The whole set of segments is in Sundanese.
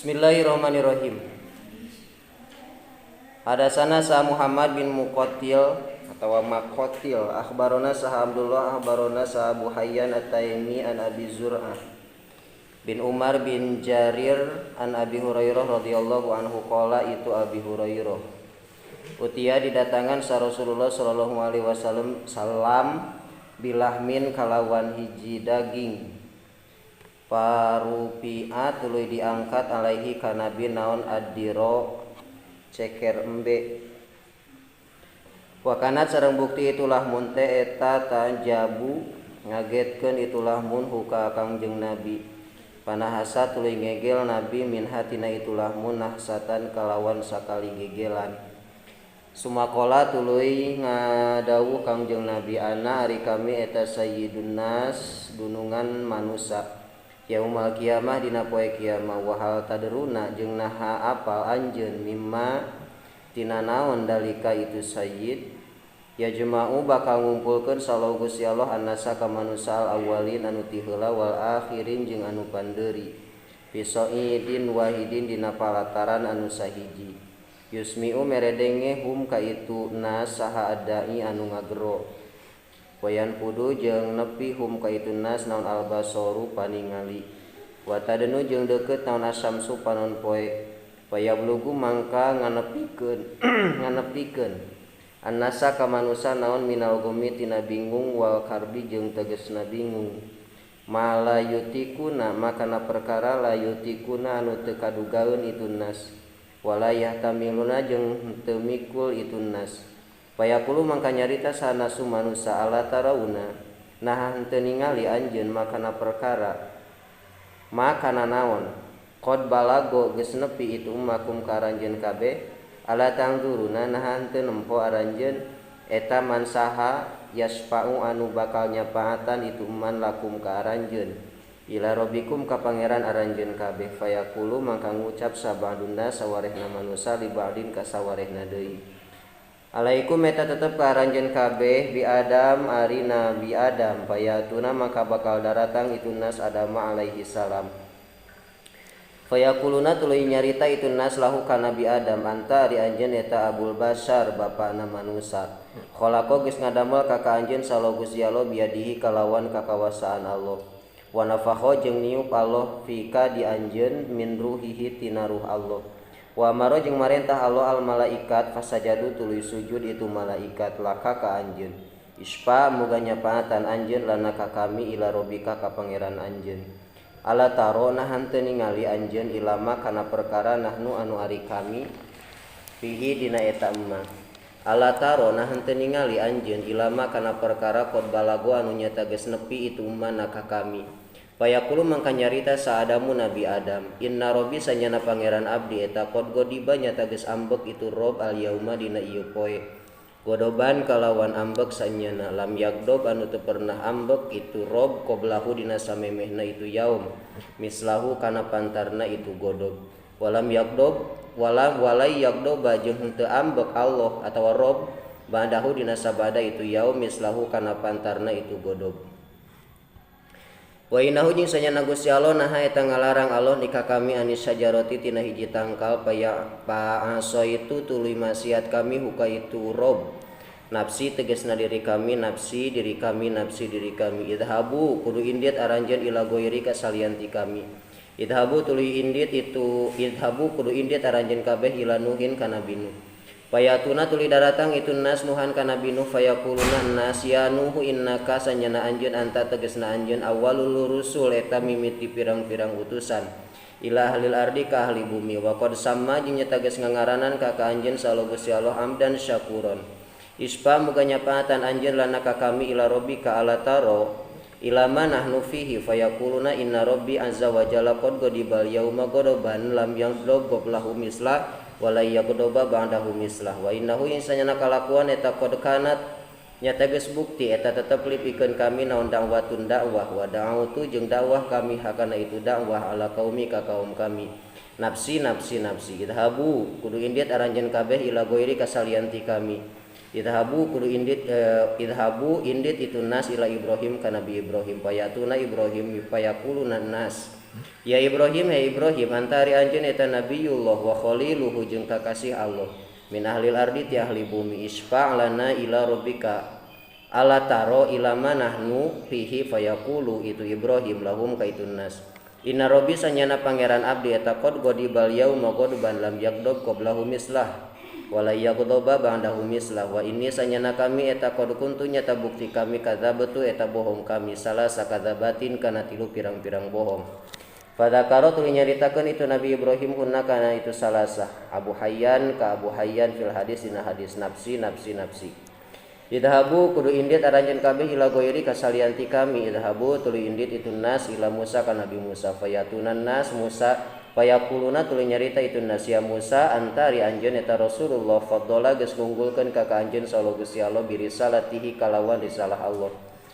Bismillahirrahmanirrahim. Hadasana sa Muhammad bin Muqatil atau Maqatil akhbarona sa Abdullah akhbarona sa Abu Hayyan At-Taimi an Abi Zur'ah bin Umar bin Jarir an Abi Hurairah radhiyallahu anhu qala itu Abi Hurairah utia didatangan sa Rasulullah sallallahu alaihi wasallam salam bilahmin kalawan hiji daging parupiat tuluy diangkat alaihi ka nabi naon adiro ceker embe wakanat sareng bukti itulah mun teh eta tajabu ngagetkeun itulah mun huka kangjeng nabi panahasa tuluy ngegel nabi min hatina itulah mun nahsatan kalawan sakali gegelan sumakola tuluy ngadawuh kangjeng nabi ana ari kami eta sayyidun nas gunungan manusia yaumal kiamah dina poe kiamah wahal tadruna jeung naha apal anjeun mimma tina naon dalika itu sayyid ya jema'u bakal ngumpulkeun sallallahu Gusti Allah annasa ka manusa al awwalin anu ti heula wal akhirin jeung anu pandeuri bisaidin wahidin dina palataran anu sahiji yusmi'u meredenge hum ka itu nas saha adai anu ngagero wayan pudu jeung nepi hum ka itu nas naon albasoru paningali watadenu jeung deukeut naon asamsu panon poe payablugu mangka nganepikeun annasa ka manusa naon minal gumi tina bingung wal karbi jeung tegesna bingung malayutikuna makana perkara layutikuna anu teu kadugaeun itu nas walayah tamiluna jeung teu mikul itu nas payakulu mangka nyarita sanasu manusa ala tarauna nah henteu ningali anjeun makana perkara makana naon qad balago geus nepi itu makum ka aranjeun kabeh ala tangduruna nah henteu nempo aranjeun eta mansaha yasfa'u anu bakal nyapaatan itu man lakum ka aranjeun ila rabbikum ka pangeran aranjeun kabeh fayaqulu mangka ngucap sabaduna sawarehna manusa li ba'din ka sawarehna deui alaikum eta tetep ka aranjeun kabeh bi Adam ari nabi Adam payatuna maka bakal daratang itu nas Adam alaihi salam fayaquluna tuluy nyarita itu nas lahu ka nabi Adam anta ari anjeun eta Abul Bashar bapana manusa khalaqo geus ngadamel ka anjeun sallallahu Gusti Allah biadihi kalawan kakawasaan Allah wa nafakho jeung niup Allah fika di anjeun min ruhihi tina ruh Allah wa amaro jeung marentah Allah al malaikat fasajadu tuluy sujud itu malaikat laka ka anjeun ispa muga nyapaatan anjeun lana ka kami ila rabbika ka pangeran anjeun ala taro nah henteu ningali anjeun ilama kana perkara nahnu anu ari kami fihi dina eta emma ala taro nah henteu ningali anjeun ilama kana perkara qad balago anu nyata geus nepi itu mana ka kami payaqulu mangka nyarita sa Adamu nabi Adam inna rabbi sanyana pangeran abdi eta qad godiba nyata geus ambek itu rob al yauma dina ieu poe godoban kalawan ambek sanyana lam yagdob anu teu pernah ambek itu rob qoblahu dina samemehna itu yaum mislahu kana pantarna itu godob walam yagdob walai yagdob jeung henteu ambek Allah atawa rob ba'dahu dina sabada itu yaum mislahu kana pantarna itu godob wa innahu jeung sanyana Gusti Allah naha eta ngalarang Allah nika kami anis sajaroti tina hiji tangkal paaso itu tuluy maksiat kami huka itu rob nafsi tegasna diri kami nafsi diri kami nafsi diri kami idhabu kudu indit aranjeun ila goiri ka salianti kami idhabu tuluy indit itu idhabu kudu indit aranjeun kabeh ila nuhin kana binu payatuna tuluy daratang itu nas nuhan kana binu fayaquluna nas ya nuhu innaka sanyana anjeun anta tegasna anjeun awalul rusul eta mimiti pirang-pirang utusan ila ahlil ardi ka ahli bumi wa qad samma jeung nyata geus ngangaranan ka anjeun sallallahu Gusti Allah hamdan syakuron ispa muga nyapaatan anjeun lana ka kami ila rabbika ala taro ila manahnu fihi fayaquluna inna rabbi azza wa jalla qad godibal yauma godoban lam yagdob qablahu misla wala yaqdoba ba'dahu mislah wa innahu insanyana kalakuan eta qad kanat nyata geus bukti eta tetep lipikeun kami naon dakwatun dakwah wa da'watu jeung dakwah kami hakana itu dakwah ala qaumi ka kaum kami nafsi idhabu kudu indit aranjeun kabeh ila goiri ka salianti kami idhabu kudu indit idhabu indit itu nas ila Ibrahim ka nabi Ibrahim payatuna Ibrahim payaquluna nas Ya Ibrahim anta ari anjeun eta nabiyullah wa khaliluhu jeung kakasih Allah min ahlil ardi ti ahli bumi isfa' lana ila rabbika ala taro ila manahnu fihi fayaqulu itu Ibrahim lahum kaitun nas inna rabbi sanyana pangeran abdi eta qad godibal yauma godban lam yaqdob qablahu mislah wala yaqdoba ba'dahu mislah wa inni sanyana kami eta qad kuntu nyata bukti kami kadzabtu eta bohong kami salah sakadzabatin kana tilu pirang-pirang bohong. Fadzakaro tuluy nyaritakeun itu Nabi Ibrahim hunna kana itu salasah Abu Hayyan ka Abu Hayyan fil hadis dina hadis nafsi. Idhabu kudu indit aranjeun kabeh ila goiri kasalianti kami idhabu tuluy indit itu nas ila Musa ka Nabi Musa fayatunan nas Musa fayakuluna tuluy nyarita itu nas ya Musa antari anjeun eta Rasulullah faddola geus ngunggulkeun ka anjeun sallallahu Gusti Allah birisalatihi kalawan risalah Allah.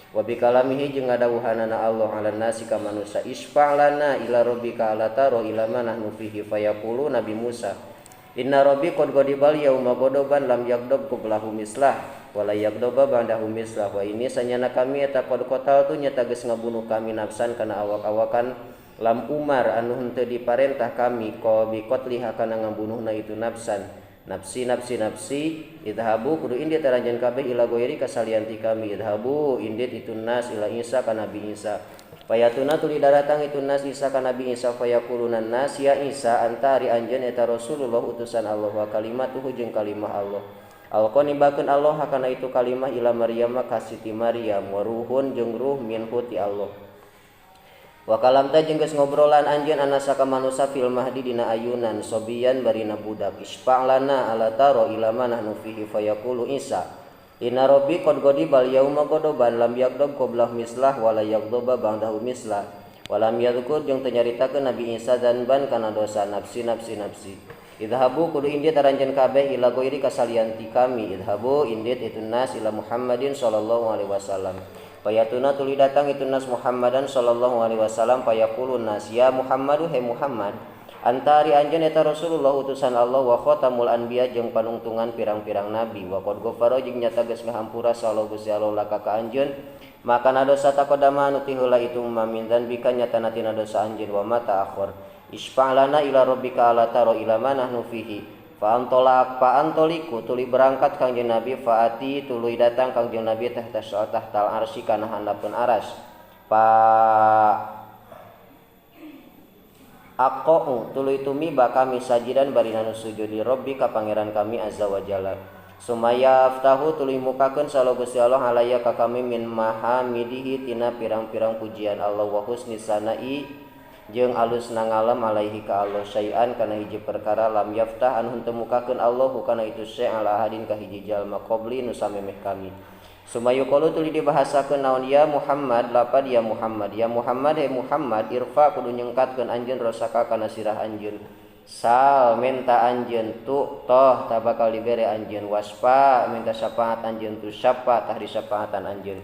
Wa bi kalamihi jeung ngadawuhanana Allah ala nasi ka manusia isfa'lana ila rabbika ala taro ila manahnu fihi fayaqulu Nabi Musa inna rabbi qad ghadibal yauma ghadaban lam yaghdab qablahu mislah wala yaghdaba ba'dahu mislah wa ini sanyana kami eta qad qatal tu nyata geus ngabunuh kami nafsan kana awak-awakan lam umar anu henteu diparentah kami ko bi qatliha kana ngabunuhna itu nafsan nafsi idhabu kudu indit aranjeun kabeh ila goiri kasalianti kami idhabu indit itu nas ila Isa ka Nabi Isa payatuna tuluy datang itu nas Isa ka Nabi Isa fayaqulunan nas ya Isa anta ari anjeun eta Rasulullah utusan Allah wa kalimatuhu jeung kalimah Allah alqonibakeun Allah kana itu kalimah ila Maryam ka Siti Maryam wa ruhun jeung ruh minhu ti Allah wa kalamta jeung geus ngobrolan anjeun anasa ka manusa fil mahdi dina ayunan sobiyan barina budak isfa'lana ala taro ila manahnu fihi fayaqulu Isa inna rabbi qad ghadibal yauma ghadaban lam yaghdab qablahu mislah wala yaghdaba ba'dahu mislah walam yadhkur jeung teu nyaritakeun Nabi Isa dzanban kana dosa nafsi idhabu kudu indit aranjeun kabeh ila goiri kasalianti kami idhabu indit itu nas ila Muhammadin sallallahu alaihi wasallam payatuna tuluy datang itu nas Muhammadan sallallahu alaihi wasallam payaqulun nas ya Muhammadu he Muhammad antari anjeun eta Rasulullah utusan Allah wa khatamul anbiya jeung panungtungan pirang-pirang nabi wa qad ghafara jeung nyata geus ngahampura sallallahu Gusti Allah laka ka anjeun maka na dosa taqaddama anu ti heula itu mamin dan bika nyatana tina dosa anjeun wa mata akhir isfa'lana ila rabbika ala taro ila manahnu fihi fa antoliku tuluy berangkat kangjeng Nabi faati tuluy datang kangjeng Nabi tahtal arsy kana handapeun aras pa aqo tuluy tumiba kami sajidan barina nu sujud di rabbi ka pangeran kami azza wa jalla sumaya aftahu tuluy mukakeun sallallahu Gusti Allah alaya ka kami min mahamidihi tina pirang-pirang pujian Allah wa husni sanai jeung alusna ngalam alaihi ka Allah syai'an kana hiji perkara lam yaftah anu henteu mukakeun Allah kana itu syai' ala ahadin ka hiji jalma qabli nu samemeh kami sumayu qalu tuluy dibahasakeun naon ya Muhammad lapad ya Muhammad he Muhammad irfa kudu nyengkatkeun anjeun rosaka kana sirah anjeun sal minta anjeun tu toh tabakal dibere anjeun waspa minta syafaat anjeun tu syafaat tahdi syafaatan anjeun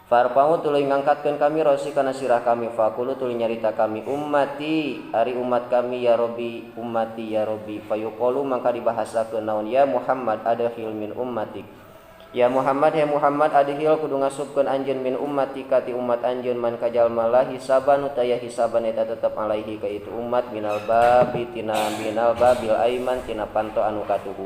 farpau tuluy ngangkatkeun kami rosi kana sirah kami faqulu tuluy nyarita kami ummati ari umat kami ya Rabbi ummati ya Rabbi fayuqalu mangka dibahasakeun naon ya Muhammad adkhil min ummatik ya Muhammad he Muhammad adkhil kudu ngasupkeun anjeun min ummatika ti umat anjeun man kajalma la hisaban utaya hisaban eta tetep alaihi ka itu umat minal babil aiman tina panto anu katuhu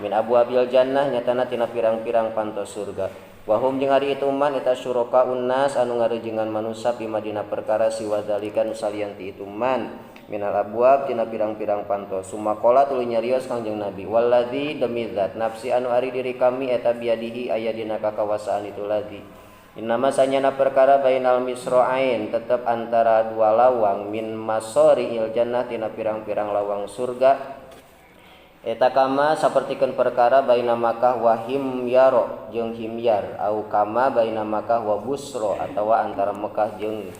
min abwabil jannah nyatana tina pirang-pirang panto surga wahum jeung ari itu man eta syuraka unnas anu ngarejengan manusia di Madinah perkara siwa zalika nu salianti itu man minal abwab tina pirang-pirang panto sumaqala tuluy nyarios Kangjeng Nabi wallazi demi zat nafsi anu ari diri kami eta biadihi aya dina kakawasaan itu ladzi innama sanyana perkara bainal misra'ain tetep antara dua lawang min masoriil jannah tina pirang-pirang lawang surga eta kama sapertikeun perkara baina Makkah wa himyar jeung himyar au kama baina Makkah wa busra atawa antara Mekah jeung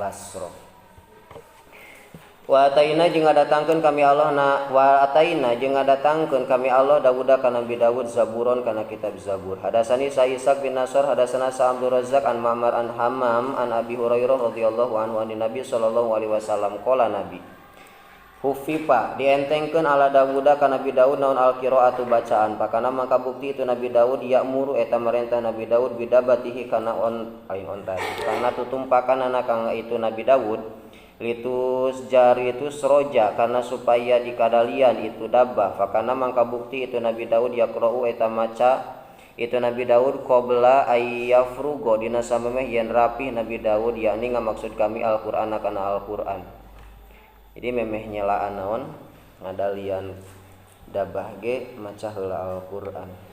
Basra wa ataina jeung ngadatangkeun kami Allah Daud kana Nabi Daud zaburon kana kitab Zabur hadasani sa Ishaq bin Nasr hadasana sa Abdul Razzaq an Ma'mar an Hammam an Abi Hurairah radhiyallahu anhu an Nabi sallallahu alaihi wasallam qala Nabi Hufifa dientengkeun ala Dawuda ka Nabi Daud naon al-qiraatu bacaan pakana mangka bukti itu Nabi Daud ya'muru eta marentah Nabi Daud bidabatihi kana ontai kana tutumpakanana kang itu Nabi Daud litus jari itu seroja karena supaya dikadalian itu dabbah fakana mangka bukti itu Nabi Daud yaqra'u eta maca itu Nabi Daud qabla ayyafrugo dina samemeh yen rapih Nabi Daud yakni ngamaksud kami Al-Qur'an kana Al-Qur'an. Jadi memeh nyelaan naon ngadalian dabah ge maca heula Al-Qur'an.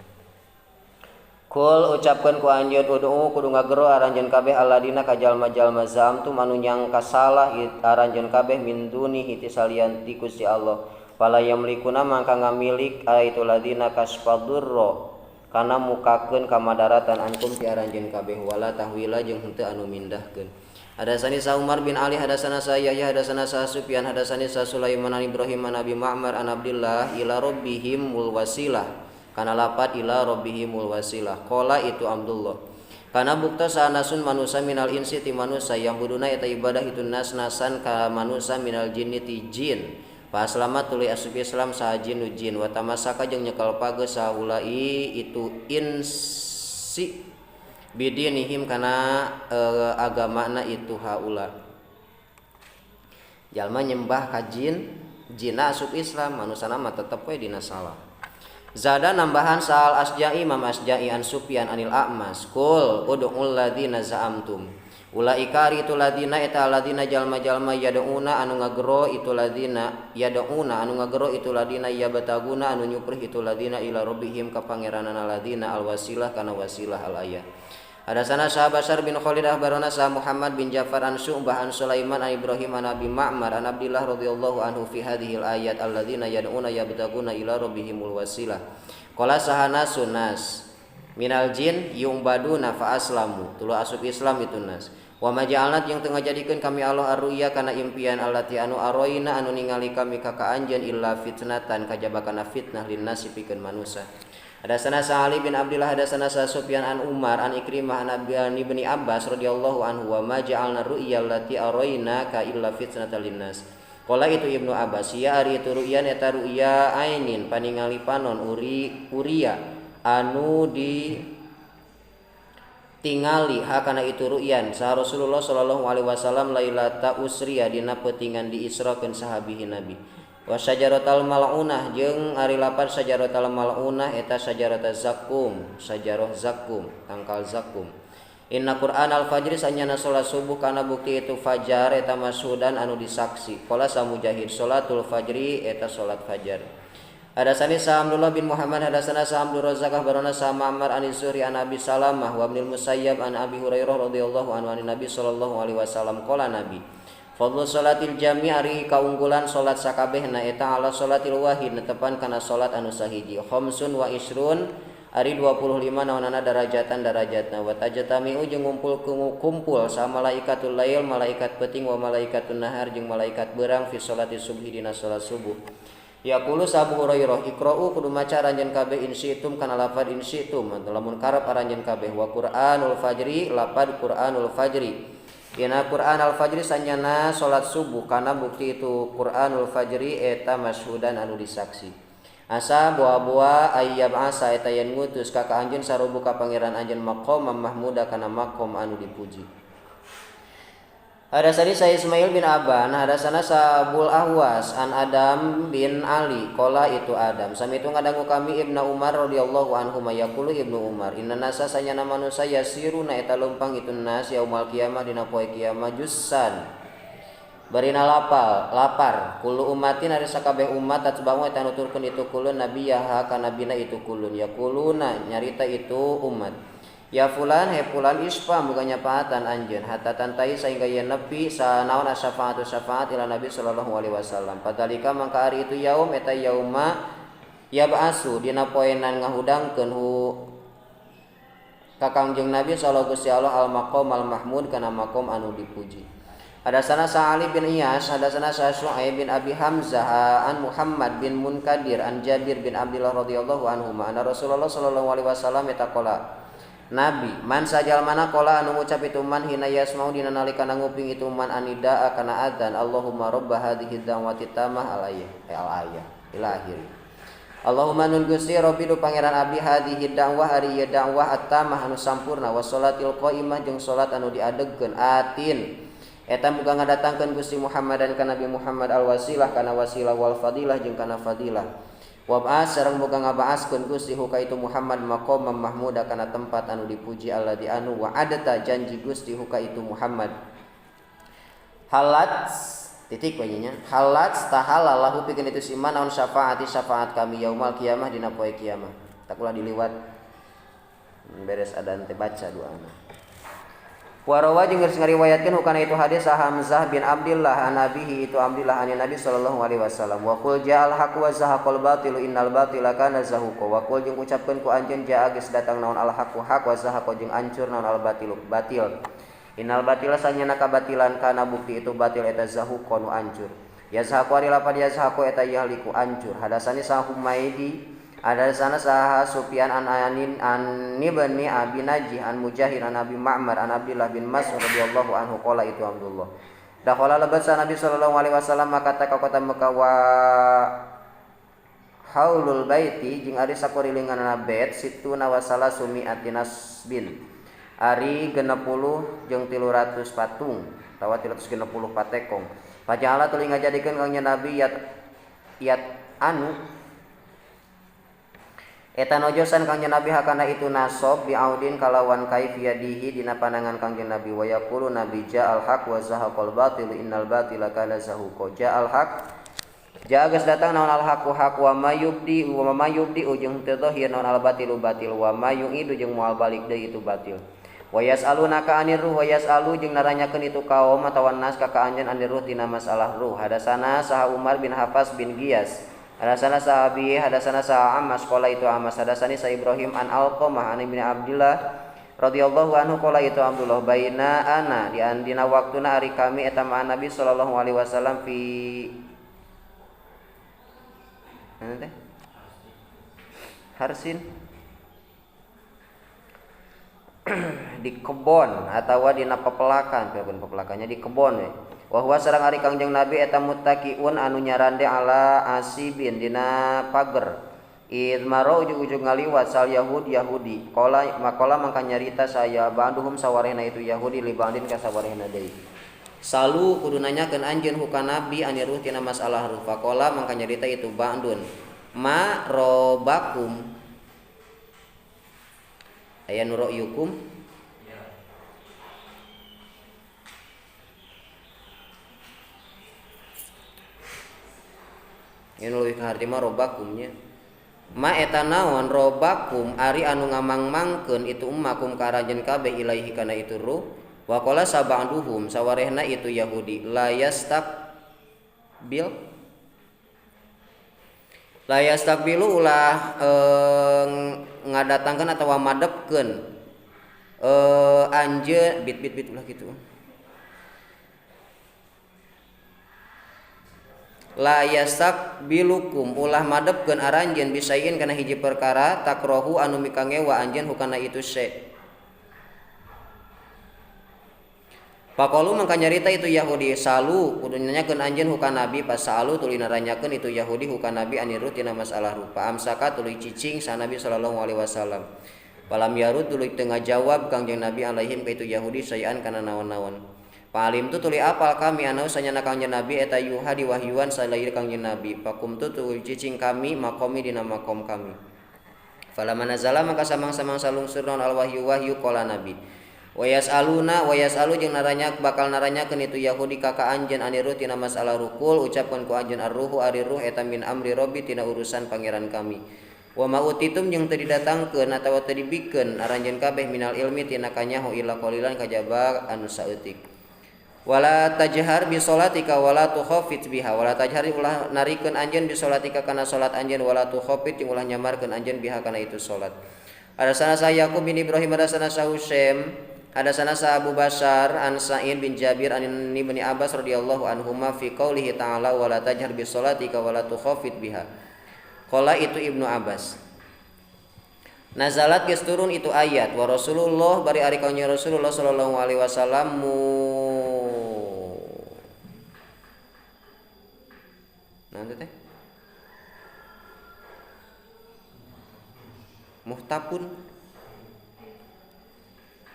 Kul ucapkeun ku anjeun ud'u kudu ngagero aranjeun kabeh alladzina ka jalma-jalma zamtum anu nyangka salah aranjeun kabeh min dunihi ti salian ti Gusti Allah. Fala yamlikuna mangka ngamilik aitu ladina kasfadurra kana mukakeun kamadaratan ankum ti aranjeun kabeh wala tahwila jeung henteu anu mindahkeun. Hadasani sa Umar bin Ali hadasana sa Yahya hadasana sa Sufyan hadasani sa Sulaiman an Ibrahim an Abi Ma'mar an Abdillah ila rabbihim mul wasilah kana lapat ila rabbihimul wasilah qala itu Abdullah kana bukta sanasun manusa minal insi ti manusa yang buduna eta ibadah itu nas-nasan ka manusa minal jinni ti jin fa aslamat tuluy asup Islam saha jinnu jin wa tamasaka jeung nyekel pageus saulai itu insi bidinihim kana agamana itu haula jalma nyembah ka jin jinna asup Islam manusana mah tetep we dina salah. Zada nambahan sa'al Asja'i Imam Asja'i an Sufyan anil A'mas kul ud'ul ladzina za'amtum ulaika itu ladzina eta ladzina jalma-jalma yad'una anu ngagero itu ladzina yad'una anu ngagero itu ladzina yabtaguna anu nyuprih itu ladzina ila rabbihim ka pangeranana ladzina alwasilah kana wasilah al ayat. Hadasana Sa'ad Basar bin Khalid akhbarana Sa Muhammad bin Ja'far an Syu'bah an Sulaiman an Ibrahim an Abi Ma'mar an Abdillah radhiyallahu anhu fi hadhil ayat alladzina yad'una yabtaguna ila rabbihimul wasilah. Qala sahana sunas minal jin yu'baduna fa aslamu tulu asup Islam itu nas. Wa ma ja'alna jeung teu ngajadikeun kami Allah ar-ru'ya kana impian allati anu aroina anu ningali kami ka anjeun illa fitnatan kajaba kana fitnah linnasi pikeun manusia. Hadasana Sa'ali bin Abdullah hadasana Sufyan an Umar an Ikrimah an Ibni Abbas radhiyallahu anhu wa ma ja'alna ru'ya allati arayna ka illa fitnatal linnas. Qala itu Ibnu Abbas ya ari itu ru'yan eta ru'ya ainin paningali panon uria anu di tingali hakana itu ru'yan sa Rasulullah sallallahu alaihi wasallam lailata usriya dina peutingan diisrakeun sahabihi Nabi. Wa syajaratal mal'unah jeung ari lapar syajaratal mal'unah eta syajarata zakum sajarah zakum tangkal zakum. Inna Qur'anal fajri sanyana salat subuh kana bukti itu fajar eta mashudan anu disaksi. Qala sa Mujahid salatul fajri eta salat fajar. Hadasani sa Abdullah bin Muhammad hadasana sa Abdul Razzaq akhbarana sa Ma'mar an Zuhri an Abi Salamah wa Ibnul Musayyab an Abi Hurairah radhiyallahu anhu an Nabi sallallahu alaihi wasallam qala Nabi fadlu salatil jami ari kaunggulan salat sakabehna eta ala salatil wahid netepan kana salat anu sahiji khamsun wa isrun ari 25 naonana darajatan darajatna wa tajtami'u jeung kumpul sa malaikatul lail malaikat peuting wa malaikatun nahar jeung malaikat beurang fi salati subhi dina salat subuh. Yaqulu Abu Hurairah iqra'u kudu maca aranjeun kabeh insyitum kana lafaz insyitum lamun karep aranjeun kabeh wa Qur'anul fajri lafaz Qur'anul fajri. Dina Qur'an al-fajri sanyana salat subuh kana bukti itu Qur'anul fajri eta masyhudan anu disaksi. Asa buah-buah ayyab asa eta yen ngutus ka anjeun sarubu ka pangeran anjeun maqam mahmuda kana maqam anu dipuji. Hadasani sa Ismail bin Aban hadasana sa Abul Ahwas an Adam bin Ali qala itu Adam sami itu ngadangu kami Ibnu Umar radhiyallahu anhu mayaqulu Ibnu Umar inna nasa sanyana manusia yasiruna eta lumpang itu nas yaumul kiamah dina poe kiamah jussan barina lapar kullu ummatin ari sakabeh umat tatba'u eta nuturkeun itu kulun nabiyaha kana nabina itu kulun yaquluna nyarita itu umat ya fulan he fulan ispa muga nyapaatan anjeun hatta tantai sehingga yen nepi sanaon syafaatu syafaat ila Nabi sallallahu alaihi wasallam padalika mangka ari itu yaum eta yauma yab'asu dina poenan ngahudangkeun hu ka Kangjeng Nabi sallallahu alaihi wasallam al maqam al mahmud kana maqam anu dipuji. Hadasana Sa'ali bin Iyas hadasana Syu'aib bin Abi Hamzah an Muhammad bin Munkadir an Jabir bin Abdullah radhiyallahu anhu anna Rasulullah sallallahu alaihi wasallam eta qala Nabi man sajal mana qala anu ngucap itu man hina yasmau dina nalika nguping itu man anida kana adzan Allahumma rabb hadhihi da'wati tamah alayya ila akhir. Allahumma nun Gusti rabbi du pangeran abi hadhihi da'wah ari ieu da'wah at-tamah anu sampurna wa sholatil qaimah jeung salat anu diadegkeun atin Eta muga ngadatangkeun Gusti Muhammad dan ka Nabi Muhammad al wasilah kana wasilah wal fadilah jeung kana fadilah. Wa ba'as sareng muga ngabaaskeun Gusti hu ka itu Muhammad maqam mahmuda kana tempat anu dipuji alladzi anu wa'adata janji Gusti hu ka itu Muhammad. Halat titik nya halat tahalalahu pikeun itu si man naon syafaati syafaat kami yaumul kiamah dina poe kiamah. Tak ulah diliwat beres adan teh baca doana. Warawa jeung geus ngariwayatkeun hukana itu hadis Hamzah bin Abdillah an nabihi itu Abdillah an Nabi sallallahu alaihi wasallam wa qul ja'al haqq wa zahaqal batilu innal batila kana zahuqa wa qul jeung ucapkeun ku anjeun ja'a geus datang naon al haqqu haq wa zahaqa jeung ancur naon al batilu batil innal batila sanyana kabatilan kana bukti itu batil eta zahuqa nu ancur yazhaqu ari lapad yazhaqu eta yahliku ancur hadasani sahumaidi ada sana saha Sufyan an Ayanin an Ibni Abi Najih an Mujahid an Abi Ma'mar an Abdullah bin Mas'ud radhiyallahu anhu qala itu Abdullah. Dakhala lebat sa Nabi sallallahu alaihi wasallam maka ta ka kota Mekah wa haulul baiti jeung ari sakurilinganna bait situna wa salasumi atinasbin. Ari 60 jeung 300 patung tawa 360 patekong. Pajala tuluy ngajadikeun kangnya Nabi yat anu eta nojosan kangjeng Nabi hakana itu nasob biaudin kalawan kaifiyadihi dina pandangan kangjeng Nabi wa yaqulu Nabi ja'al haq wa zahaqal batil innal batila kana zahuqa ja'al haq ja'a geus datang naon al haqu haq wa mayubdi ujung teu zahir naon al batilu batil wa mayu'idu jeung moal balik deui itu batil wa yas'alunaka anir ruh wa yas'alu jeung naranyakeun itu kaum atawa nas ka anjeun anir ruh tina masalah ruh hadasana saha Umar bin Hafs bin Giyas hadasana sahabi hadasana sa Ammas qala itu Ammas hadasani sa Ibrahim an Alqamah an Ibnu Abdillah radhiyallahu anhu qala itu Abdullah baina ana di andina waktuna ari kami eta ma'an Nabi sallallahu alaihi wasallam fi harsin di kebon atawa dina pepelakan pepelakannya di kebon we wa huwa sareng ari Kangjeng Nabi eta muttaqiun anu nyarande ala asibin dina pager idmaro ujug-ujug ngaliwat sal Yahudi qala makola mangka nyarita saya banduhum sawarehna itu Yahudi li bandin ka sawarehna deui salu kudu nanyakeun anjeun huka Nabi aniruh tina masalah ruh faqala mangka nyarita itu bandun ma robakum aya nu ra'yukum yen leuwih ka harti mah robakumnya ma eta naon robakum ari anu ngamangmangkeun itu ummakum ka arajeun kabeh ilaihi kana itu ruh wa qala sab'duhum sawarehna itu Yahudi la yastakbilu ulah ngadatangkeun atawa madepkeun anjeun bit ulah kitu la yastakbilukum ulah madepkeun aranjeun bisain kana hiji perkara takrohu anu mikangewa anjeun hukana itu se Pakalu mangka nyarita itu Yahudi salu kudu nanyakeun anjeun hukana Nabi pas salu tuluy naranyakeun itu Yahudi hukana Nabi aniru tina masalah rupa amsaka tuluy cicing sa Nabi sallallahu alaihi wasallam palam yarud tuluy teu ngajawab Kangjeng Nabi alaihim ka itu Yahudi sayan kana naon-naon palim tu tuluy apal kami anu sanyana Kangjeng Nabi eta yuha diwahyuan salair Kangjeng Nabi pakum tu tuluy cicing kami makomi dina makom kami falamana zala maka samang-samang salungsur naon al wahyu qala Nabi wa yasalu jeung bakal naranyakeun itu Yahudi ka anjeun aniruh tina masalah rukul ucapkeun ku anjeun ar-ruhu ari ruh eta min amri rabbi tina urusan pangeran kami wa ma utitum jeung teu didatangkeun atawa teu dibikeun aranjeun kabeh minal ilmi tina kanyaho illa qalilan kajaba anu saeutik wala tajhar bi sholatika wala tukhafit biha wala tajhar ulah narikeun anjeun bi sholatika kana salat anjeun wala tukhafit jeung ulah nyamarkeun anjeun biha kana itu salat adasana sa Yaqub bin Ibrahim adasana sa Husaim hadasana sa Abu Basar an Sa'id bin Jabir an Ibni Abbas radhiyallahu anhuma fi qaulihi ta'ala wala tajhar bi sholatika wala tukhafit biha qala itu Ibnu Abbas nazalat geus turun itu ayat wa Rasulullah bari ari kaunnya Rasulullah sallallahu alaihi wasallam nanti teh muhtapun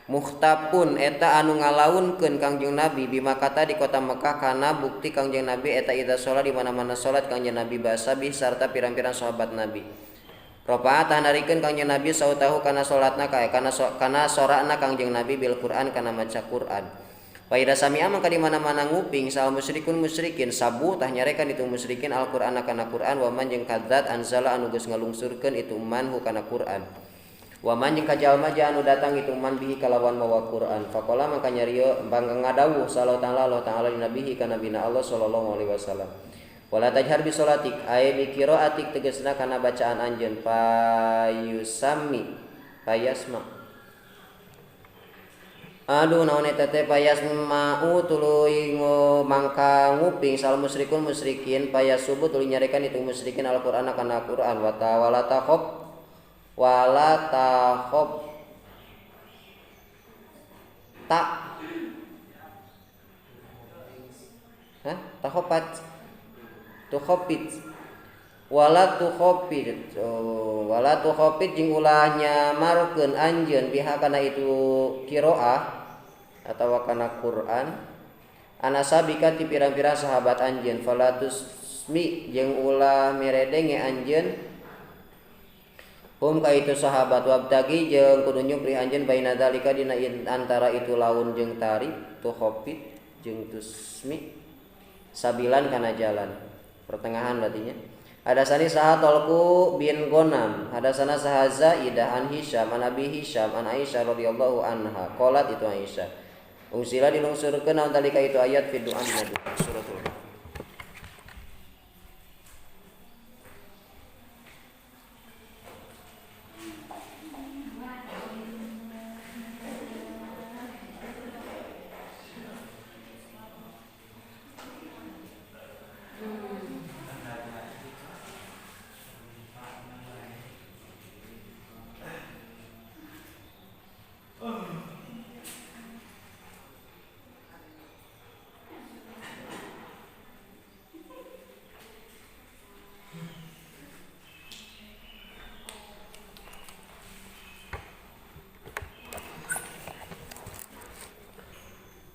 muhtapun eta anu ngalaunkeun Kangjeng Nabi bima kata di kota Mekah kana bukti Kangjeng Nabi eta idza sholat di mana-mana salat Kangjeng Nabi basabi sarta pirang-pirang sahabat Nabi. Ropaat handarikeun Kangjeng Nabi sautahu kana salatna kana sorakna Kangjeng Nabi bil Quran kana maca Quran. Wa idza sami'a mangka di mana-mana nguping sal musyrikun musyrikin sabu tah nyarekan itu musyrikin Al-Qur'an kana Quran wa man jeung kadzat anzala anu geus ngalungsurkeun itu man hu kana Quran. Wa man jeung kajalma anu datang itu man bihi kalawan mawa Quran. Faqala mangka nyarieu bangga ngadawuh sallallahu ta'ala li nabihi kana bina Allah sallallahu alaihi wasallam. Wala tajhar bi sholatik ay bi qiraatik tegasna kana bacaan anjeun payusami payasma. Aduh naon eta teh payasma'u tuluy mangka nguping sal musyrikun musyrikin payasubu tuluy nyarekan itu musyrikin Al-Qur'an kana Quran wa wala takhop tak takhopat tukhopit wala tukhopit jeung ulah nyamarkeun anjeun biha kana itu qiraah atawa kana Quran anasabika ti pirang-pirang sahabat anjeun falatusmi jeung ulah meredenge anjeun ka itu sahabat wabtagi jeung kudu nyupri anjeun baina dzalika dina antara itu laun jeung tarif tukhopit jeung tusmi sabilan kana jalan pertengahan berarti nya. Hadasani saha Talqu bin Ghanam, hadasana saha Zaidah an Hisyam an Abi Hisyam an Aisyah radhiyallahu anha. Qalat itu Aisyah. Unsila dilungsurkeun naon talika itu ayat fi du'a Nabi suratul.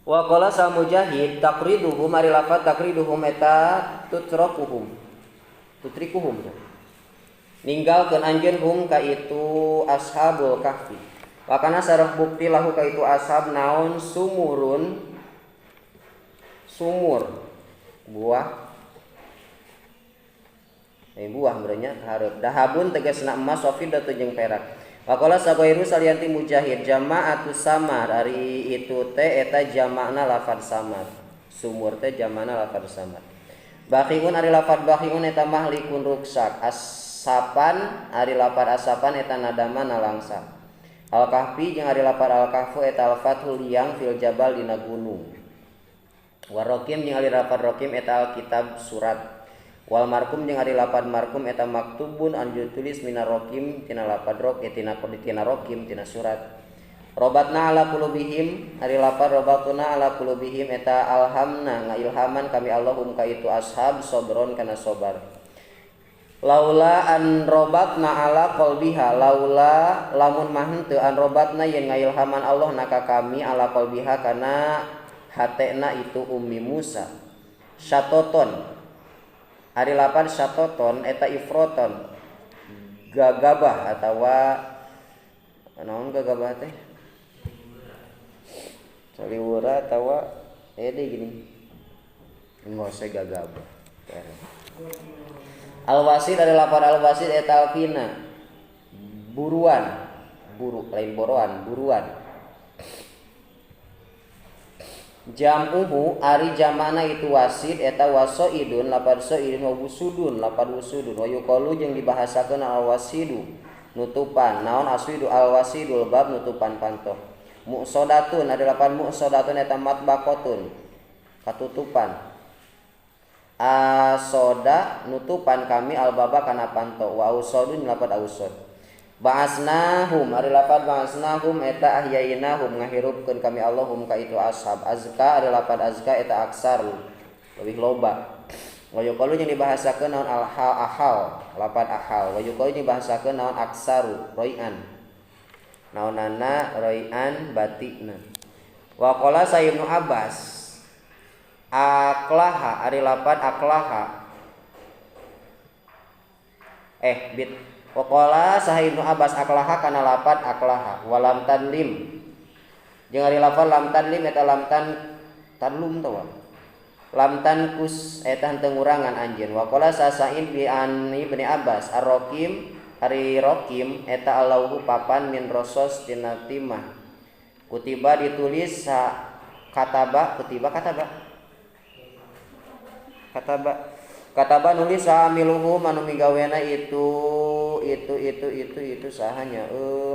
Wa qala sa Mujahid taqriduhum ari lafaz taqriduhum eta tutrikuhum ninggalkeun anjeun hum ka itu ashabul kahfi wa kana sareng bukti lahu ka itu ashab naon sumur buah berenya hareup dahabun tegasna emas safidatu jeung perak. Waqala sabairu salianti Mujahid jama'atus samar ari itu teh eta jamakna lafaz samar. Sumur teh jamakna lafaz samar. Baqiun ari lafaz baqiun eta mahlikun ruksak. Asapan ari lafaz asapan eta nadama nalangsa. Al-kahfi jeung ari lafaz al-kahfu eta al-fathul liang fil jabal dina gunung. Warokim jeung ari lafaz rokim eta al-kitab surat. Wal markum jeung ari lapad markum eta maktubun anu ditulis minar rokim tina lapad rok tina rokim tina surat. Robatna ala qulubihim ari lapad robatuna ala qulubihim eta alhamna ngailhaman kami Allahum ka itu ashab sobron kana sobar. Laula an robatna ala qalbiha laula lamun mah henteu an robatna yen ngailhaman Allah naka kami ala qalbiha kana hatena itu Ummi Musa. Syatoton ari lapan syatoton eta ifroton gagabah atawa naon gagabah teh saliwura atawa gini ngose gagabah al-wasid ari lapan al-wasid eta alfina buru lain buruan Jam'uhu ari jamana itu wasid eta wasoidun lapad soidun wa wusudun lapad wusudun wa yuqalu jeung dibahasakeun al-wasidu nutupan naon aswidu al-wasidul bab nutupan pantoh muqsadatun ada lapad muqsadatun eta matbaqatun katutupan asoda nutupan kami al-baba kana pantoh wa ausadun lapad ausad ba'asnahum ari lafad ba'asnahum eta ahyainahum ngahirupkeun kami Allahum ka itu ashab azka ari lafad azka eta aksar leuwih loba wa yuqalu jeung dibahasakeun naon ahal lafad ahal wa yuqalu jeung dibahasakeun naon aksaru roian naonana roian batikna. Wa qala Ibnu Abbas aklaha ari lapan aklaha bit wa qala Ibnu Abbas aklaha kana lapan aklaha walam tanlim jeung ari lapan lam tanlim eta lam tanlum tawa lam tankus eta henteu ngurangan anjeun. Wa qala Sa'id bi Ibnu Abbas ar-Rakim ari Rakim eta Allahu papan min rosos tina timah kutiba ditulis kataba nulis samiluhu manu migawena itu sahanya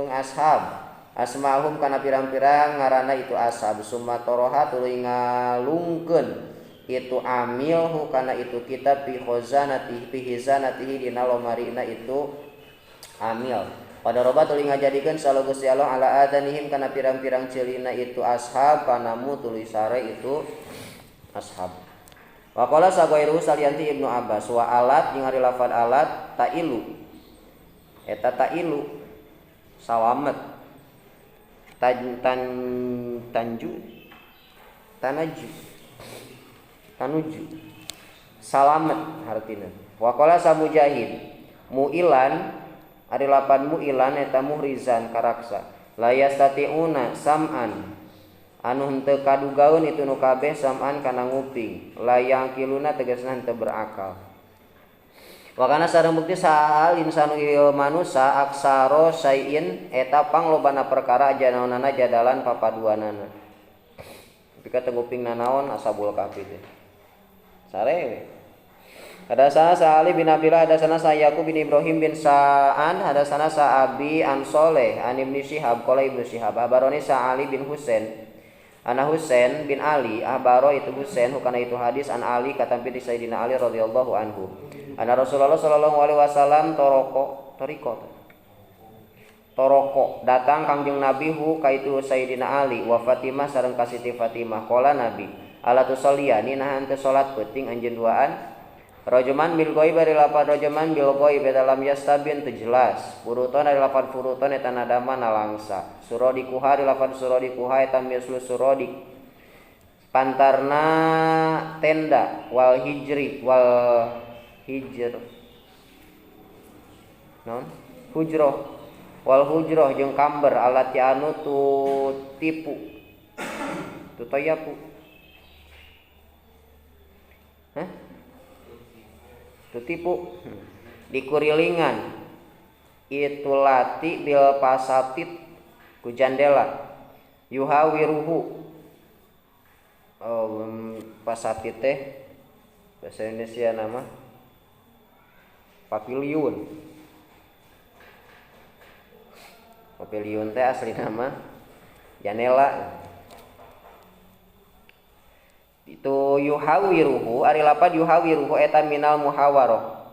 ashab asmahum kana pirang-pirang ngaranna itu ashab summa toroha tuluy ngalungkeun itu amilhu kana itu kitab fi khazanatihi dina lomarina itu amil pada roba tuluy ngajadikeun salo Gusti Allah ala adanihim kana pirang-pirang ceulina itu ashab panamu tuluy sare itu ashab. Wa qala sagairu salianti Ibnu Abbas wa alat jeung ari lafaz alat tailu eta tailu salamet tanuju salamet artina. Wa qala Mujahid muilan ari lapan muilan eta muhrizan karaksa la yastati'una sam'an anu henteu kadugaeun itu nu kabeh sam'an kana nguping la yaqiluna tegasna henteu berakal. Wa kana sareng bukti saal insanu ieu manusa aksaro sayin eta panglobana perkara janaonana jadalan papaduanana pika teu nguping nanaon asabul kafi teh sare. Hadasana Sa'ali bin Abdillah hadasana Yaqub bin Ibrahim bin Sa'an hadasana Sa'abi an Soleh an Ibnu Syihab qala Ibnu Syihab abaroni Sa'ali bin Husain ana Husain bin Ali ahbaro itu Husain hukana itu hadis an Ali katampi di Sayyidina Ali radhiyallahu anhu ana Rasulullah sallallahu alaihi wasallam toroko datang Kangjeng Nabi hu ka itu Sayyidina Ali wa Fatimah sareng ka Siti Fatimah qala Nabi ala tusalliyani nah henteu salat peuting anjeun duaan Rajuman bil ghaib ari lapan rajuman bil ghaib dalam yastabin teu jelas. Furuton ari lapan furuton eta nadama nalangsa. Surodi kuha ari lapan surodi kuha eta mislu surodi. Pantarna tenda wal hijri wal hijr. Non? Hujroh wal hujroh jeung kamber alati anu tu tipu. Tu tayapu. Tutipu dikurilingan itu lati bil pasatit ku jandela yuhawiruhu pasatit teh bahasa Indonesia nama pavilion teh asli nama jandela itu yuhawiruhu ari lapan yuhawiruhu eta minal muhawirah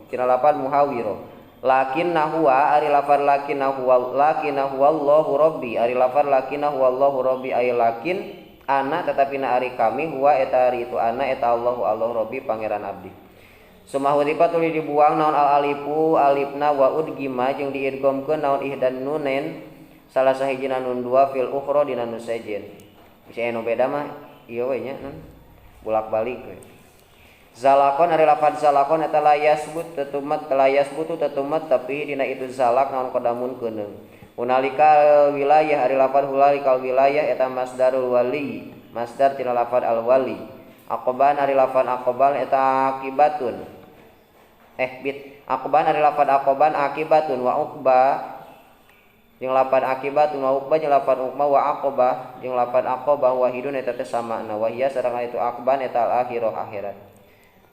tina lapan muhawirah lakin nahwa ari lapan lakin nahwa Allahu rabbi ari lapan lakin nahwa Allahu rabbi ay lakin ana tetapi na ari kami huwa eta ari itu ana eta Allahu rabbi pangeran abdi sumahuripa tuluy dibuang naon al alifu alifna wa udgima jeung diidghamkeun naon ihdan nunen salah sahijina nun dua fil ukhra dina nun sejen bisa anu beda mah iya we nya bolak-balik we. Zalakon ari lafaz zalakon eta layasbut tetumat tapi dina itu zalak naon qadamun keuneuh. Unalika wilayah ari lafaz hulalika wilayah eta masdarul wali, masdar tina lafaz al wali. Aqban ari lafaz aqban eta akibatun. Aqban ari lafaz aqban akibatun wa uqba jeung lapan akibatun wa uqba jeung lapan uqba wa aqabah jeung lapan aqabah wahidun eta teh samana wa hiya sareng itu aqban eta al akhirah akhirat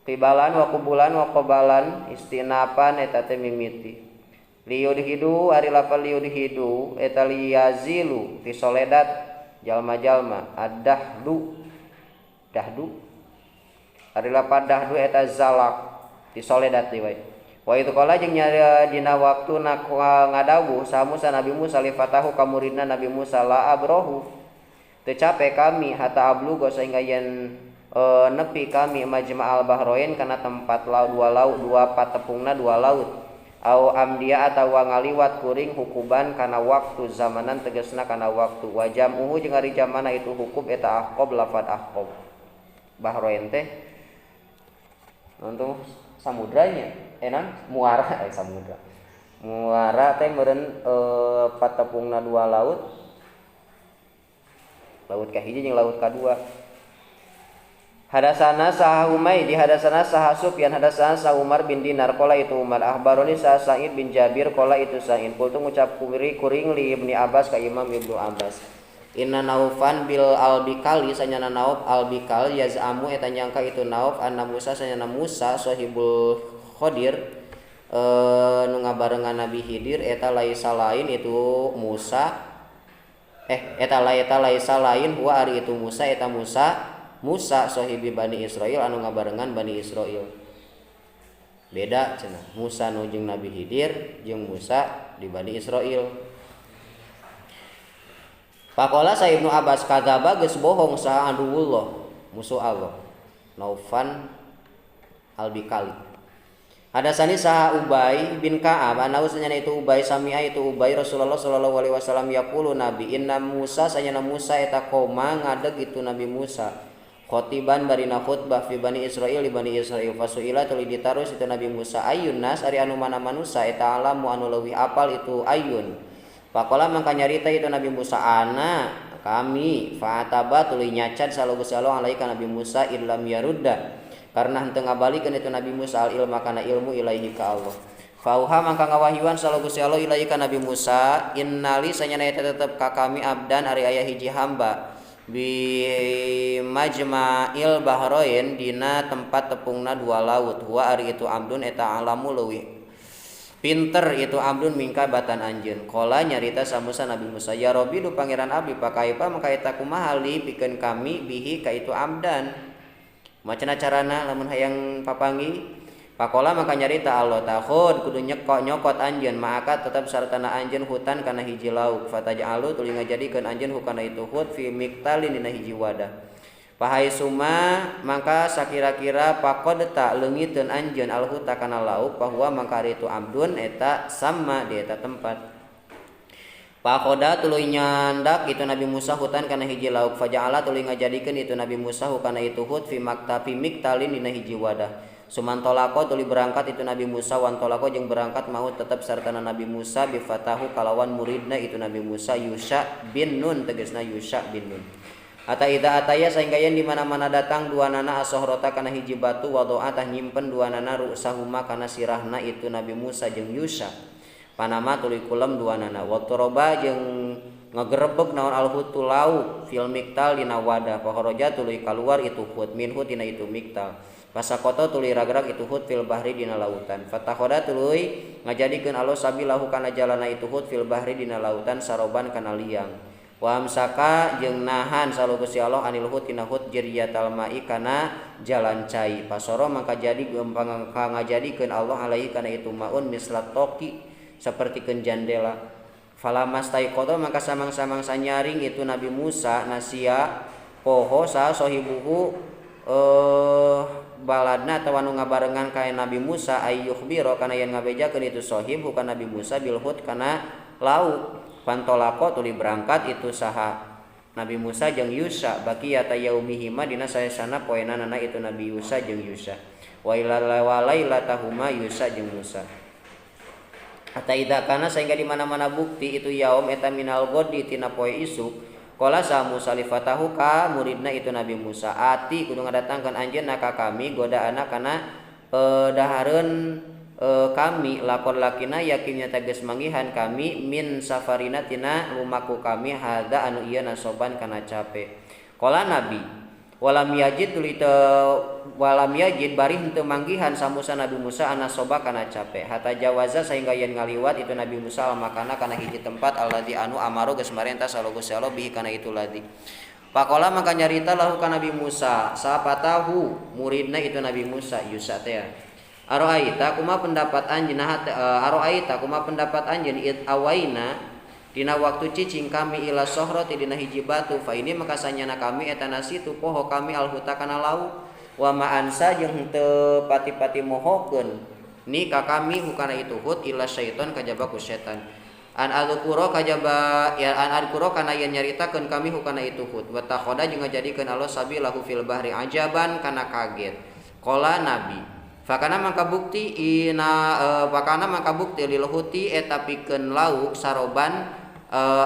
qibalan wa qubulan wa qabalan istinapan eta teh mimiti liyudhidu ari lapan liyudhidu eta liyazilu fi soledat jalma-jalma dahdu ari lapan dahdu eta zalak fi soledat wae. Wa itu kala jeung nya dina waktu ngadawuh sa Musa Nabi Musa lifatahu ka muridna Nabi Musa la abrahu teu capek kami hatta ablugo sehingga yen nepi kami majma'al bahrain kana tempat laut dua patepungna dua laut au amdia atawa ngaliwat kuring hukuban kana waktu zamanan tegasna kana waktu wa jam'uhu jeung ari jamana itu hukum eta ahqab lafad ahqab bahroen teh untuk samudranya enang muara samudra muara teh meureun patepungna dua laut kahiji jeung laut kadua. Hadasana saha Humaid di hadasana saha Sufyan hadasana saha Umar bin Dinar qala itu Umar akhbaroni saha Sa'id bin Jabir qala itu Sa'id qultu ngucap kuring li Ibnu Abbas ka Imam Ibnu Abbas inna Naufan bil albikali sanyana Nauf albikal yaz'amu eta nyangka itu Nauf anna Musa sanyana Musa sahibul Khadir nu ngabarengan Nabi Khidir eta laisa lain itu Musa eta laisa lain huwa ari itu Musa eta Musa sahibi Bani Israil anu ngabarengan Bani Israil. Beda cenah. Musa nu jeung Nabi Khidir jeung Musa di Bani Israil. Faqala sa Ibnu Abbas kadzaba geus bohong sa aduwullah musuh Allah. Naufan Al-Bikali. Hadasani saha Ubay bin Ka'ab anaus sanyana itu Ubay sami'a itu Ubay Rasulullah sallallahu alaihi wasallam yaqulu Nabi inna Musa sanyana Musa eta koma ngadeg itu Nabi Musa. Khotiban barina khutbah fi Bani Israil di Bani Israil fasuila tuluy ditarus itu Nabi Musa ayyun nas ari anu mana manusia eta alamu anu leuwih apal itu ayyun. Faqala mangka nyarita itu Nabi Musa ana kami fa'ataba tuluy nyacad sallallahu alaihi ka Nabi Musa illam yarudda karena henteu ngabalikeun itu Nabi Musa al ilma kana ilmu ilaihi ka Allah. Fauha mangka ngawahyuan sallallahu ilaihi ka Nabi Musa innali sanyana eta tetep ka kami abdan ari aya hiji hamba bi majma'il bahrain dina tempat tepungna dua laut huwa ari itu amdun eta alamu leuwih pinter itu amdun mingka batan anjeun qala nyarita sa Musa Nabi Musa ya Rabbi du pangeran abdi pakaipa maka eta kumaha li pikeun kami bihi ka itu amdan macana carana lamun hayang papangi pakola maka nyarita Allah takhud kudu nyokot anjeun maka tetap sartana anjeun hutan kana hiji lauk fataj'alu tuluy ngajadikeun anjeun hukana itu hut fi miktalin dina hiji wadah pahai suma maka sakira-kira pakod tak leungiteun anjeun alhuta kana lauk bahwa mangka itu abdun eta sama di eta tempat pakoda tuluy nyandak itu Nabi Musa hutan kana hiji lauk faja'ala tuluy ngajadikeun itu Nabi Musa hukana itu hut fi maktafi miktalin dina hiji wadah sumantolako tuli berangkat itu Nabi Musa wantolako jeung berangkat mau tetap sartana Nabi Musa bifatahu kalawan muridna itu Nabi Musa Yusha bin Nun tegasna Yusha bin Nun ata ida ataya sehingga yang di mana-mana datang dua nana asohrota kana hiji batu wa doa tah nyimpen dua nana rusahuma kana sirahna itu Nabi Musa jeung Yusha panama tuli kulem dua nana wa toroba jeung ngagerebeg naon alhutu lauk fil miktal dina wadah pahoroja tuluy kaluar itu hut min hut dina itu miktal pasakoto tuluy ragrag itu hut fil bahri dina lautan fatakhoda tuluy ngajadikeun Allah sabilahu kana jalana itu hut fil bahri dina lautan saroban kana liang wa amsaka jeung nahan salu Gusti Allah anil hut dina hut jiriyatal mai kana jalan cai pasoro mangka jadi gampang ngajadikeun Allah alaihi kana itu maun mislat toki sapertikeun jandela falamastay qada maka samang-samang sanyaring itu Nabi Musa nasia poho sa sahibuhu baladna atawa nu ngabarengan ka Nabi Musa ayyuh biro kana yen ngabejakeun itu sahib bukan Nabi Musa bil hut kana lauk pantolako tuli berangkat itu saha Nabi Musa jeung Yusha baqiyata yaumihima dina saesana poenana itu Nabi Yusha jeung Yusha wa ilailatahuma Yusha jeung Musa hatta idza kana sehingga di mana-mana bukti itu yaum eta minal ghadi tina poe isuk qala sa Musa lifatahu ka muridna itu Nabi Musa ati kudu ngadatangkeun anjeunna ka kami godaana kana dahareun kami lakon lakina yakinnya tegas manggihan kami min safarina tina lumaku kami hada anu ieu nasoban kana cape qala Nabi walam yajid bari henteu manggihan sa Musa Nabi Musa anasoba kana cape hatta jawaza sehingga yen ngaliwat itu Nabi Musa makana kana hiji tempat alladzi anu amaru geus marentah sallallahu Gusti Allah bihi kana itu ladi pakola maka nyarita lahu ka Nabi Musa sapatahu muridna itu Nabi Musa Yusha teh aroaita kumaha pendapat anjeun aroaita kumaha pendapat anjeun id awaina dina waktu cicing kami ila sohroti dina hiji batu fa ini maka sanyana kami eta nasitu poho kami alhuta kana lauk wa ma ansa jeung teu pati-pati mohokeun ni ka kami hukana itu hud illa syaiton kajaba ku setan an adzkura kajaba ya an adzkura kana yen nyaritakeun kami hukana itu hud wa takhoda jeung ngajadikeun Allah sabilahu fil bahri ajaban kana kaget qala nabi fakana mangka bukti lil huti eta pikeun lauk saroban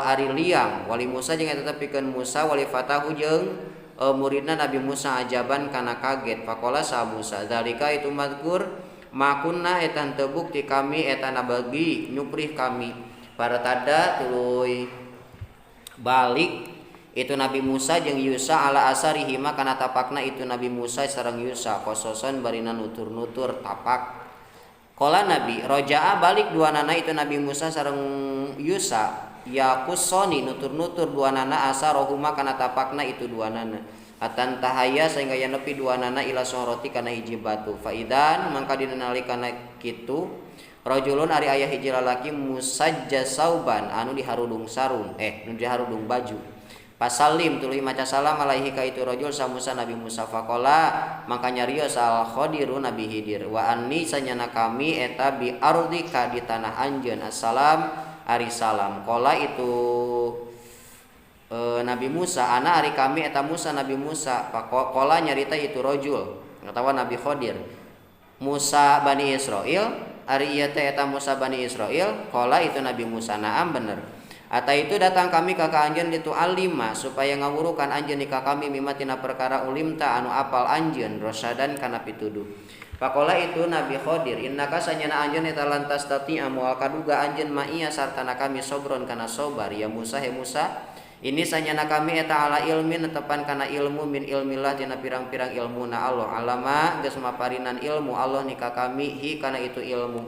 ari liang wali Musa jeung eta pikeun Musa wali fatahu jeung muridna Nabi Musa ajaban kana kaget faqala sa Musa zalika itu mazkur makunna eta teu bukti kami eta nabagi nyuprih kami para tada tuluy balik itu Nabi Musa jeung Yusa ala asarihi kana tapakna itu Nabi Musa sareng Yusa kososon barina nutur-nutur tapak qala Nabi roja'a balik duanana itu Nabi Musa sareng Yusa ya kusoni nutur-nutur duanana asarohuma kana tapakna itu duanana atan tahaya sehingga yen nepi duanana ila soroti kana hiji batu faidan mangka dina nalikana kitu rajulun ari aya hiji lalaki musajjasauban anu diharudung sarung nu diharudung baju pasalim tuluy maca salam alaihi ka itu rajul sa Musa Nabi Musa faqala mangka nyarios al khadiru Nabi Khidir wa anni sanyana kami eta bi ardika di tanah anjeun assalam ari salam qala itu Nabi Musa ana ari kami eta Musa Nabi Musa qala nyarita itu rajul atawa Nabi Khadir Musa Bani Israil ari ieu teh eta Musa Bani Israil qala itu Nabi Musa naam bener ata itu datang kami ka anjeun itu alima supaya ngawurukan anjeun ka kami mimatina perkara ulimta anu apal anjeun rosadan kana pituduh Pakola itu Nabi Khadir innaka sanyana anjeun eta lantas tati amual kaduga anjeun maiya sartana kami sobron kana sobar ya Musa he Musa ini sanyana kami eta ala ilmin netepan kana ilmu min ilmillah tina pirang-pirang ilmuna Allah alama geus maparinan ilmu Allah nika kami hi kana itu ilmu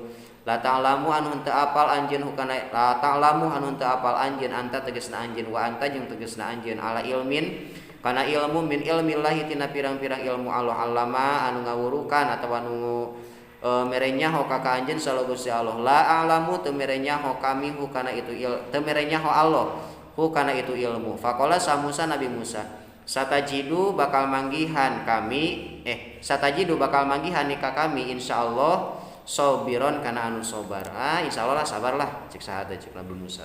la ta'lamu anu henteu apal anjeun hukana la ta'lamu anu henteu apal anjeun anta tegasna anjeun wa anta jeung tegasna anjeun ala ilmin kana ilmu min ilmillahi tina pirang-pirang ilmu Allah allama anu ngawurukan atawa anu merenya ho ka anjeun sallallahu Gusti Allah la a'lamu teu merenya ho kami hu kana itu teu merenya ho Allah hu kana itu ilmu faqala sa Musa Nabi Musa satajidu bakal manggihan kami satajidu bakal manggihan ka kami insyaallah sabiron kana anu sabar insyaallah sabarlah cek saha cek Nabi Musa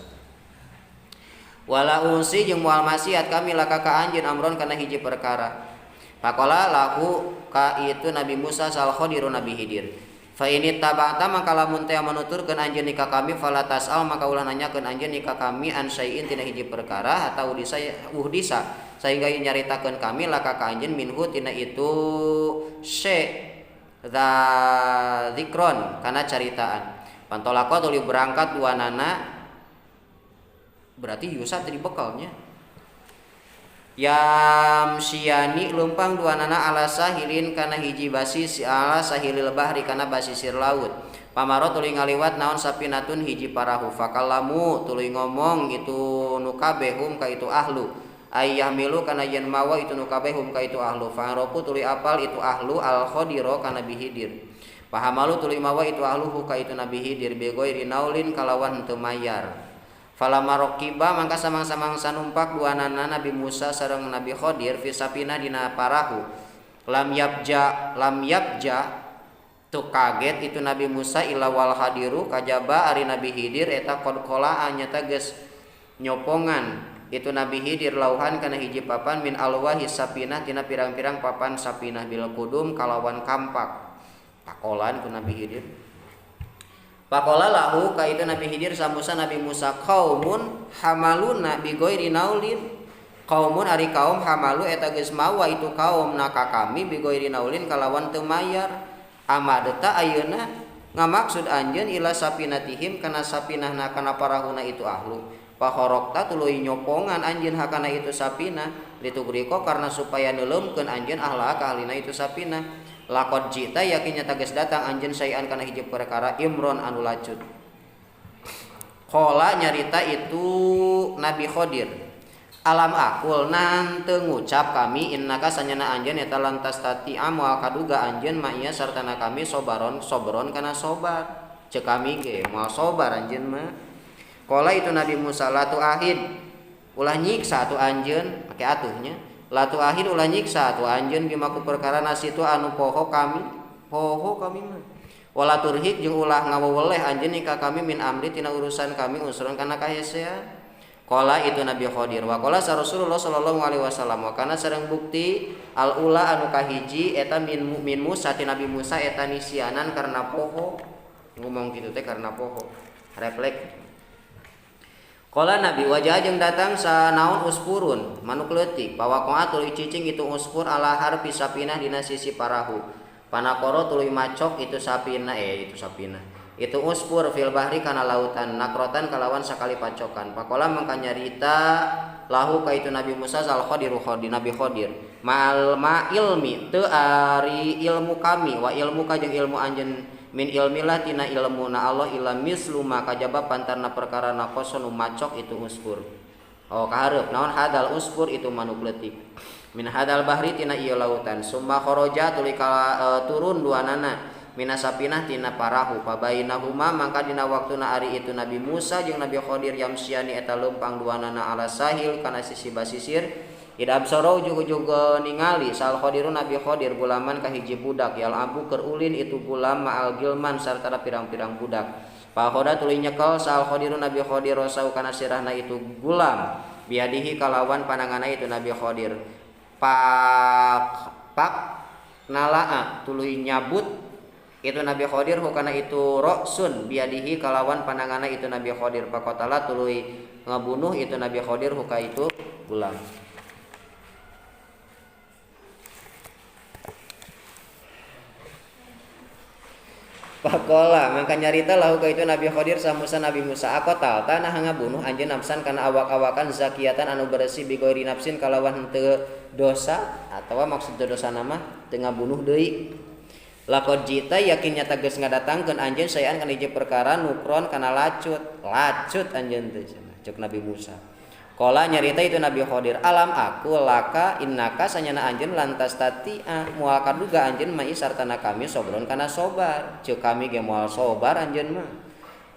wala unsi jeung moal maksiat kami laka ka anjeun amron kana hiji perkara faqala lahu ka itu Nabi Musa sal khadiru Nabi Khidir fa ini tabata maka lamun teh manuturkeun anjeun ka kami fala tasal maka ulah nanyakeun anjeun ka kami an syai'in tina hiji perkara atau uhdisa sehingga nyaritakeun kami laka ka anjeun minhu tina itu za zikron kana caritaan pantolako tuluy berangkat duanana berarti Yusa tadi bekalnya yam siani lumpang duanana ala sahilin kana hiji basis ala sahilil bahri kana basisir laut pamaro tuluy ngaliwat naon sapinatun hiji parahu fakallamu tuluy ngomong itu nukabehum ka itu ahlu ayyah milu kana yen mawa itu nukabehum ka itu ahlu faroku tuluy apal itu ahlu al khadiro kana bihidir pahamalu tuluy mawa itu ahlu ka itu Nabi Khidir begoiri naulin kalawan henteu mayar Falamma raqiba mangka samang-samang numpak duanana Nabi Musa sareng Nabi Khadir fi sapina dina parahu lam yabja tu kaget itu Nabi Musa illa wal hadiru kajaba ari Nabi Khidir eta qad qala nyata geus nyopongan itu Nabi Khidir lauhan kana hiji papan min alwahi sapinah tina pirang-pirang papan sapinah bil kudum kalawan kampak takolan ku Nabi Khidir Pakola lahu ka itu Nabi Khidir sa Musa Nabi Musa qaumun hamaluna bi ghairi naulin qaumun ari kaum hamalu eta geus mawa itu kaum naka kami bi ghairi naulin kalawan teu mayar amadeta ayeuna ngamaksud anjeun ila sapinatihim kana sapinahna kana parahuna itu ahlu pahorokta tuluy nyopongan anjeun hakana itu sapinah ditugriko karena supaya neuleumpkeun anjeun ahla ka ahlina itu sapinah lakot jita yakin nyata geus datang anjeun sayan kana hiji perkara imron anu lacut qala nyarita itu Nabi Khadir alam akul nanteu ngucap kami innaka sanyana anjeun eta lantas tati amal kaduga anjeun maiya sartana kami sobron kana sobar ceuk kami ge moal sobar anjeun mah qala itu Nabi Musa latu ahid ulah nyiksa atuh anjeun make atuhnya latu ahid ulah nyiksa atuh anjeun bimaku perkara nasitu anu poho kami mah wala turhik jeung ulah ngaweweleh anjeun ka kami min amri tina urusan kami usron kana kahesean. Qala itu Nabi Khidir wa qala Rasulullah sallallahu alaihi wasallam wa kana sareng bukti al ula anu kahiji eta min Musa ti Nabi Musa eta nisyanan karena poho ngomong kitu teh karena poho refleks. Qala Nabi wajah jeung datang sanaon uspurun manuk leutik pawaqa'a tuluy cicing itu uspur ala harfi sapinah dina sisi parahu panakoro tuluy macok itu sapina itu uspur fil bahri kana lautan nakrotan kalawan sakali pacokan pakola mangka nyarita lahu ka itu Nabi Musa sal Khadiru Khadi Nabi Khidir ma'al ma ilmi teu ari ilmu kami wa ilmu ka jeung ilmu anjeun min ilmilah tina ilmuna Allah ila mislu ma kajaba pantarna perkara naqosonu macok itu uspur kahareup naon hadal uspur itu manuk leutik min hadal bahri tina ieu lautan summa kharaja tuluy turun duanana minasapinah tina parahu pabainahuma mangka dina waktuna ari itu Nabi Musa jeung Nabi Khidir yamsiani eta leumpang duanana ala sahil kana sisi basisir idab soro ujug-ujug ningali sal Khidiru Nabi Khidir gulaman ka hiji budak yal abu keur ulin itu gulam ma'al gilman sarta pirang-pirang budak pakhoda tuluy nyekel sal Khidiru Nabi Khidir rasau kana sirahna itu gulam biadihi kalawan panangana itu Nabi Khidir pak nalaa tuluy nyabut itu Nabi Khidir hukana itu roksun biadihi kalawan panangana itu Nabi Khidir pakotala tuluy ngabunuh itu Nabi Khidir huka itu gulam. Pakola mangka nyarita lahu ka itu Nabi Khidir sa Musa Nabi Musa akotal tanah ngabunuh anjeun nafsan kana awak-awakan zakiyatan anu bersih bigoiri nafsin kalawan henteu dosa atawa maksud dosa nama teu ngabunuh deui. Lakod jita yakin nyata geus ngadatangkeun anjeun saean kana hiji perkara nukron kana lacut anjeun teh cek Nabi Musa. Qala nyarita itu Nabi Khidir alam aku laka innaka sanyana anjeun lantas tatia moal kaduga anjeun mai sartana kami sobron kana sobar ceuk kami ge moal sobar anjeun mah.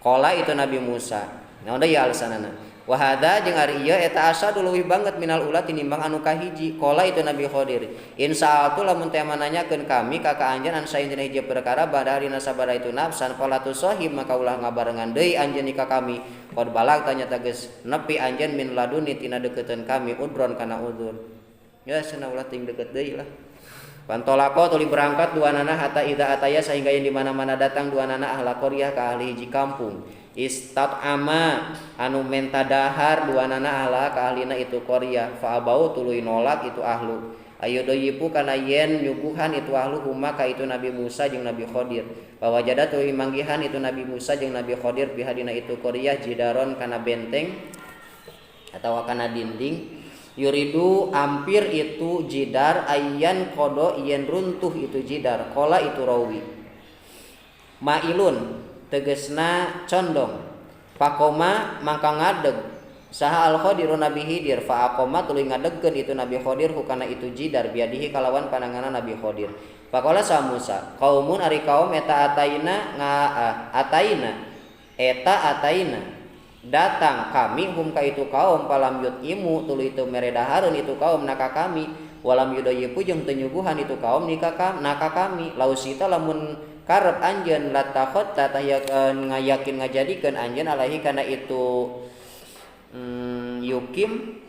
Qala itu Nabi Musa naon deui alasanana wa hada jeung ari ieu eta asadu leuwih banget minal ula tinimbang anu kahiji. Qala itu Nabi Khidir insa'altu lamun teh mananyakeun kami ka anjeun an saeun dina hiji perkara badarina sabada itu nafsan fala tu sahib maka ulah ngabarengan deui anjeun ka kami qad balag tanya tegas nepi anjeun min laduni tina deukeuteun kami udron kana udzur ya cenah ulah ting deukeut deui lah. Pantolako tuli berangkat duanana hatta idza ataya sehingga yang di mana-mana datang duanana ahla qaryah ka ahli hiji kampung istat'ama anu menta dahar duanana ahla ka ahlina itu qaryah fa abau tuluy nolak itu ahlu ayo doyipu kana yen nyuguhan itu ahlu huma ka itu Nabi Musa jeung Nabi Khidir bahwa jada tuluy manggihan itu Nabi Musa jeung Nabi Khidir bihadina itu qaryah jidaron kana benteng atawa kana dinding yuridu ampir itu jidar ayyan kodo yen runtuh itu jidar kola itu rawi mailun tegesna condong pakoma mangka ngadeg saha al Khadiru Nabi Khidir fa aqoma tuluy ngadegkeun itu Nabi Khidir hukana itu jidar biadihi kalawan pananganan Nabi Khidir faqala sa Musa qaumun ari kaum eta ataina datang kami hum ka itu kaum palam yut imu tuluy teu mere dahareun itu kaum naka kami walam yudayipu jeung teu nyuguhan itu kaum naka kami lausita lamun karep anjeun latakhot ngayakin ngajadikeun anjeun alaihi kana itu yukim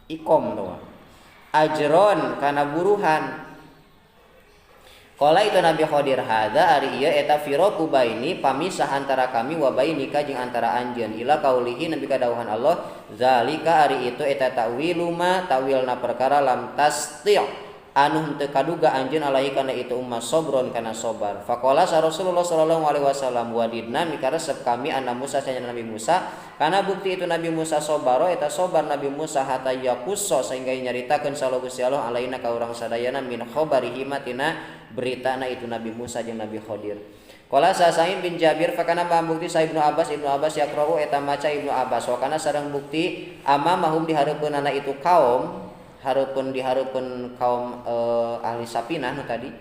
ikom tuh ajron kana buruhan. Qala itu Nabi Khidir hadza ari ieu eta firaqu baini pamisah antara kami wa bainika jeung antara anjeun ila kaulihi nabi kadawuhan Allah zalika ari itu eta ta'wilu ma ta'wilna perkara lam tasti' anu henteu kaduga anjeun alaihi kana itu umma sobron kana sobar. Faqala Rasulullah sallallahu alaihi wasallam wadidna mikaresep kami anna Musa sanya Nabi Musa kana bukti itu Nabi Musa sobaro eta sobar Nabi Musa hatta yaqussa sehingga nyaritakeun sallallahu Gusti Allah alaina ka urang sadayana min khabarihi matina beritana itu Nabi Musa jeung Nabi Khidir. Qala Sa'id bin Jabir fakana bukti sa Ibnu Abbas yaqra'u eta maca Ibnu Abbas wa kana sareng bukti amamahum dihareupeunana itu kaum dihareupeun kaum ahli Sapinah nu tadi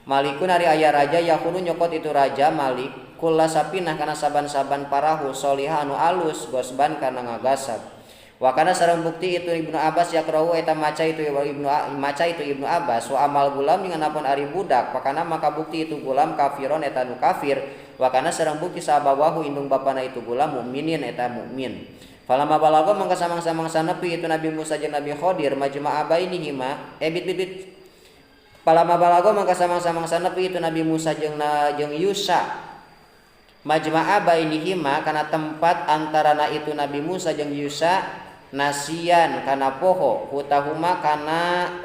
Malikun ari aya raja yakunu nyokot itu raja Malik kulla sapinah kana saban-saban parahu solihah anu alus gosban kana ngagasab Wa kana sareng bukti itu Ibnu Abbas yakrau eta maca itu Ibnu Abbas wa amal gulam dengan apun ari budak pakana maka bukti itu gulam kafiron eta nu kafir wa kana sareng bukti sabawahu indung bapana itu gulam mukminin eta mukmin. Falamma balago mangka samang-samangsa nepi itu Nabi Musa jeung Nabi Khidir majma'a bainihima Falamma balago mangka samang-samangsa nepi itu Nabi Musa jeung Yusa majma'a bainihima kana tempat antarana itu Nabi Musa jeung Yusa nasian kana poho hutahuma kana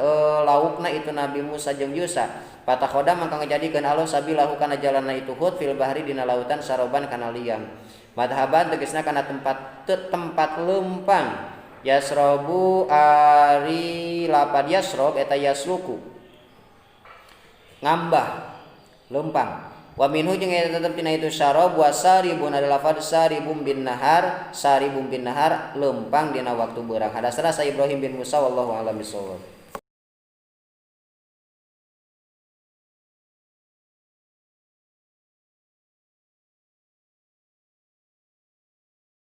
laukna itu Nabi Musa jeung Yusa patakhoda mangka ngajadikeun Allah sabilahu kana jalanna itu hut fil bahri dina lautan saroban kana liang madhaban tegasna kana tempat lempang yasrobu ari lapad yasrob eta yasluku ngambah lempang wa minhu jeung eta tetep tina itu syarab wa saribun adalah lafaz saribum bin nahar lempang dina waktu beurang hadasna sa Ibrahim bin Musa wallahu a'lam bishawab.